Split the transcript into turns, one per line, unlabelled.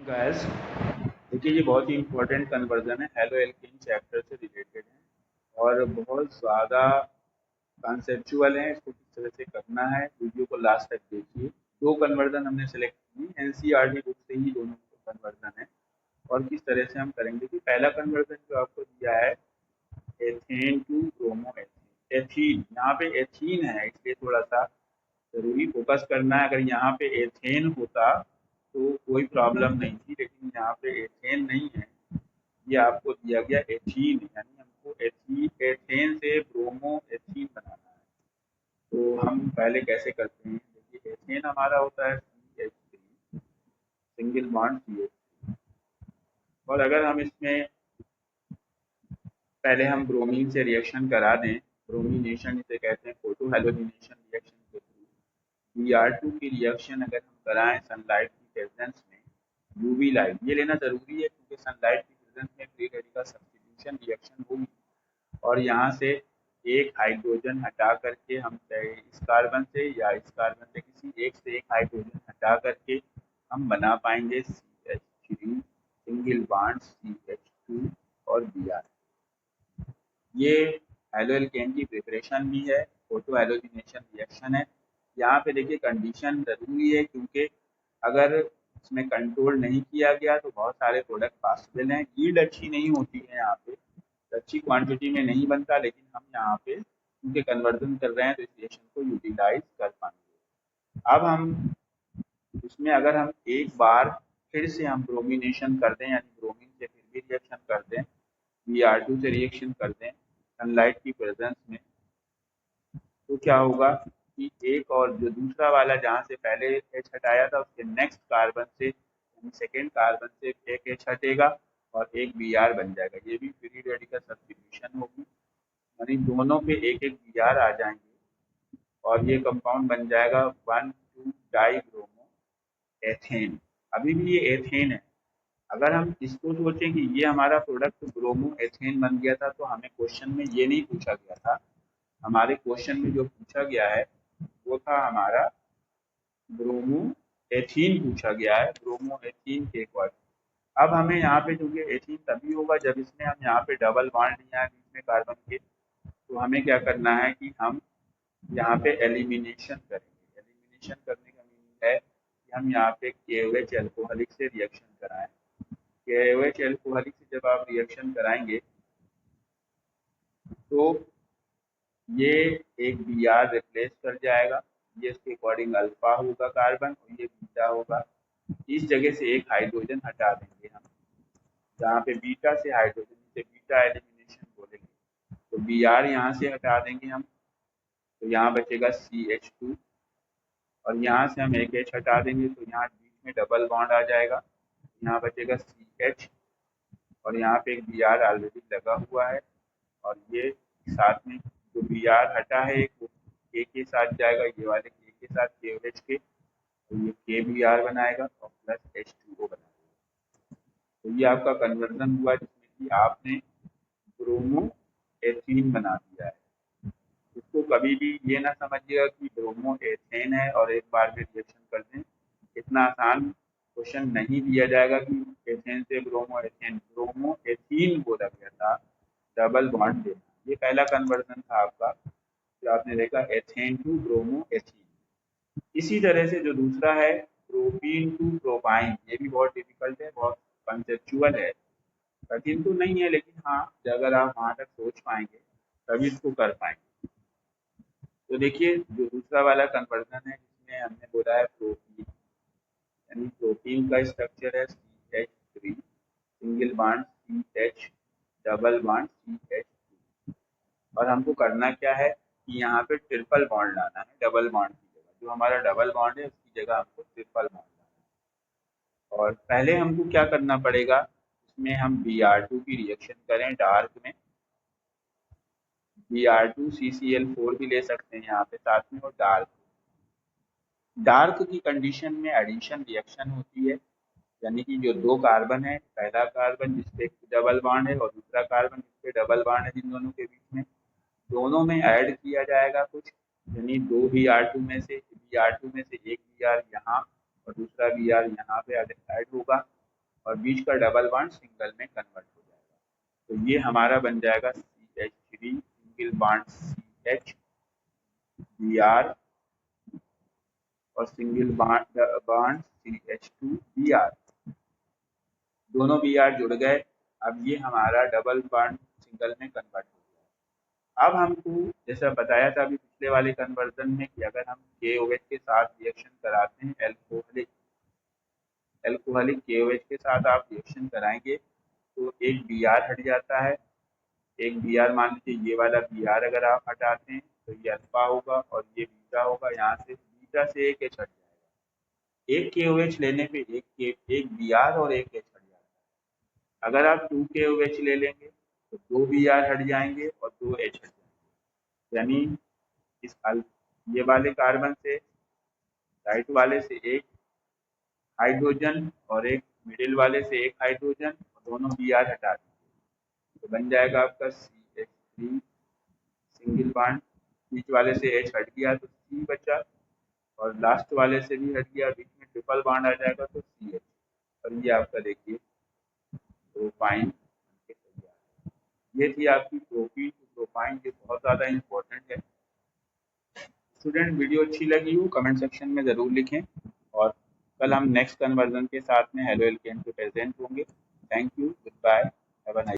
Gas, देखिए ये बहुत ही इम्पोर्टेंट कन्वर्जन है, हेलो एल्केन चैप्टर से रिलेटेड है और बहुत ज़्यादा कॉन्सेप्चुअल है। इसको किस तरह से करना है वीडियो को लास्ट तक देखिए। दो कन्वर्जन हमने सेलेक्ट की, एनसीईआरटी बुक से ही दोनों कन्वर्जन है और किस तरह से हम करेंगे कि पहला कन्वर्जन जो आपको दिया है ethane to bromo ethene. Ethene यहाँ पे एथीन है, इसलिए थोड़ा सा जरूरी फोकस करना है। अगर यहाँ पे एथेन होता तो कोई प्रॉब्लम नहीं थी, लेकिन यहाँ पे एथेन नहीं है, ये आपको दिया गया एथीन, यानी हमको एथीन एथेन से ब्रोमो एथीन बनाना है। तो हम पहले कैसे करते हैं, देखिए एथेन हमारा होता है CH3, सिंगल बॉन्ड CH3। और अगर हम इसमें पहले हम ब्रोमीन से रिएक्शन करा दें, ब्रोमिनेशन इसे कहते हैं, फोटो हेलोजिनेशन रिएक्शन के थ्रू Br2 की रिएक्शन अगर हम कराएं सनलाइट की प्रेजेंस में, यूवी लाइट ये लेना जरूरी है क्योंकि सनलाइट की प्रेजेंस में फ्री रेडिकल सब्स्टिट्यूशन रिएक्शन होगी और यहाँ से एक हाइड्रोजन हटा करके हम चाहे इस कार्बन से या इस कार्बन से किसी एक से एक हाइड्रोजन हटा करके हम बना पाएंगे CH3 सिंगल बॉन्ड CH2 और Br। ये हेलो एल्केन की प्रिपरेशन भी है, फोटो हेलोजिनेशन रिएक्शन है। यहाँ पे देखिए कंडीशन जरूरी है क्योंकि अगर इसमें कंट्रोल नहीं किया गया तो बहुत सारे प्रोडक्ट पॉसिबल हैं। यील्ड अच्छी नहीं होती है यहाँ पे, अच्छी क्वांटिटी में नहीं बनता, लेकिन हम यहाँ पे क्योंकि कन्वर्जन कर रहे हैं तो इस रिएक्शन को यूटिलाइज कर पाएंगे। अब हम इसमें अगर हम एक बार फिर से हम ब्रोमिनेशन कर दें, यानी ब्रोमीन से फिर भी रिएक्शन कर दें, Br2 से रिएक्शन कर दें सनलाइट की प्रेजेंस में, तो क्या होगा कि एक और जो दूसरा वाला जहाँ से पहले एच हटाया था उसके नेक्स्ट कार्बन से यानी सेकेंड कार्बन से एक एच हटेगा और एक Br बन जाएगा। ये भी फ्री रेडिकल सब्स्टिट्यूशन होगी, यानी दोनों पे एक एक Br आ जाएंगे और ये कंपाउंड बन जाएगा 1,2 डाइब्रोमो एथेन। अभी भी ये एथेन है। अगर हम इसको सोचें कि ये हमारा प्रोडक्ट ब्रोमो एथेन बन गया था तो हमें क्वेश्चन में ये नहीं पूछा गया था। हमारे क्वेश्चन में जो पूछा गया है वो था हमारा ब्रोमो एथीन पूछा गया है, ब्रोमो एथीन के अकॉर्डिंग। अब हमें यहाँ पे चूंकि एथीन तभी होगा जब इसमें हम यहाँ पे डबल बॉन्ड लिया है बीच में कार्बन के, तो हमें क्या करना है कि हम यहाँ पे एलिमिनेशन करेंगे। एलिमिनेशन करने का मीनिंग है कि हम यहाँ पे KOH अल्कोहलिक से रिएक्शन कराएं। KOH अल्कोहलिक से जब आप रिएक्शन कराएंगे तो ये एक Br रिप्लेस कर जाएगा, ये इसके अकॉर्डिंग अल्फा होगा कार्बन और ये बीटा होगा। इस जगह से एक हाइड्रोजन हटा देंगे हम, जहाँ पे बीटा से हाइड्रोजन, जिसे बीटा एलिमिनेशन बोलेंगे, तो Br यहाँ से हटा देंगे हम, तो यहाँ बचेगा CH2 और यहाँ से हम एक H हटा देंगे तो यहाँ बीच में डबल बॉन्ड आ जाएगा, यहाँ बचेगा CH और यहाँ पे एक Br ऑलरेडी लगा हुआ है और ये साथ में जो Br हटा है एक वो K के साथ जाएगा, ये वाले K के साथ KOH के, तो ये KBr बनाएगा और प्लस H2O बनाएगा। तो ये आपका कन्वर्जन हुआ जिसमें कि आपने ब्रोमो एथीन बना दिया है। इसको कभी भी ये ना समझिएगा कि ब्रोमो एथेन है और एक बार में रिएक्शन कर दें। इतना आसान क्वेश्चन नहीं दिया जाएगा कि एथेन से ब्रोमो एथेन, ब्रोमो एथीन बोला गया था, डबल बॉन्ड देना। ये पहला कन्वर्जन था आपका जो आपने देखा, एथेन टू ब्रोमो एथीन। इसी तरह से जो दूसरा है प्रोपीन टू प्रोपाइन, ये भी बहुत डिफिकल्ट है, बहुत कंसेप्चुअल है, कठिन तो नहीं है, लेकिन हाँ अगर आप वहाँ तक सोच पाएंगे तभी इसको कर पाएंगे। तो देखिए जो दूसरा वाला कन्वर्जन है जिसमें हमने बोला है प्रोपीन, यानी प्रोटीन का स्ट्रक्चर है CH3 single bond CH double bond CH2 और हमको करना क्या है कि यहाँ पे ट्रिपल बॉन्ड लाना है, डबल बॉन्ड की जगह जो हमारा डबल बॉन्ड है उसकी जगह हमको ट्रिपल बॉन्ड लाना है। और पहले हमको क्या करना पड़ेगा, इसमें हम Br2 की रिएक्शन करें डार्क में, Br2CCl4 भी ले सकते हैं यहाँ पे साथ में, और डार्क डार्क की कंडीशन में एडिशन रिएक्शन होती है, यानी कि जो दो कार्बन है, पहला कार्बन जिसपे डबल बॉन्ड है और दूसरा कार्बन जिसपे डबल बॉन्ड है, जिन दोनों के बीच में, दोनों में ऐड किया जाएगा कुछ, यानी दो Br2 में से एक Br यहाँ और दूसरा Br यहाँ पे ऐड होगा और बीच का डबल बॉन्ड सिंगल में कन्वर्ट हो जाएगा। तो ये हमारा बन जाएगा CH3 single bond CH Br और सिंगल बॉन्ड CH2 Br, दोनों Br जुड़ गए। अब ये हमारा डबल बॉन्ड सिंगल में कन्वर्ट हो गया। अब हमको जैसा बताया था अभी पिछले वाले कन्वर्जन में कि अगर हम KOH के साथ रिएक्शन कराते हैं एल्कोहलिक KOH के साथ आप रिएक्शन कराएंगे तो एक Br हट जाता है, एक Br मान लीजिए ये वाला Br अगर आप हटाते हैं तो ये अल्फा होगा और ये बीटा होगा, यहाँ से बीटा से एक H हट जाएगा। एक KOH लेने पे एक Br और एक H हट जाता है। अगर आप 2 KOH ले लेंगे तो 2 Br हट जाएंगे और 2 H हट जाएंगे, यानी इस ये वाले कार्बन से राइट वाले से एक हाइड्रोजन और एक मिडिल वाले से एक हाइड्रोजन और दोनों Br हटा देंगे तो बन जाएगा आपका CH3 सिंगल बॉन्ड, बीच वाले से H हट गया तो C बचा और लास्ट वाले से भी हट गया, बीच में ट्रिपल बॉन्ड आ जाएगा तो CH, और ये आपका देखिए प्रोपाइन बनके तैयार है। ये थी आपकी प्रोपीन टू प्रोपाइन, ये बहुत ज़्यादा इम्पोर्टेंट है। स्टूडेंट वीडियो अच्छी लगी हो कमेंट सेक्शन में ज़रूर लिखें और कल हम नेक्स्ट कन्वर्जन के साथ में हेलो एल्केन पे प्रेजेंट होंगे। Thank you, good bye, have a nice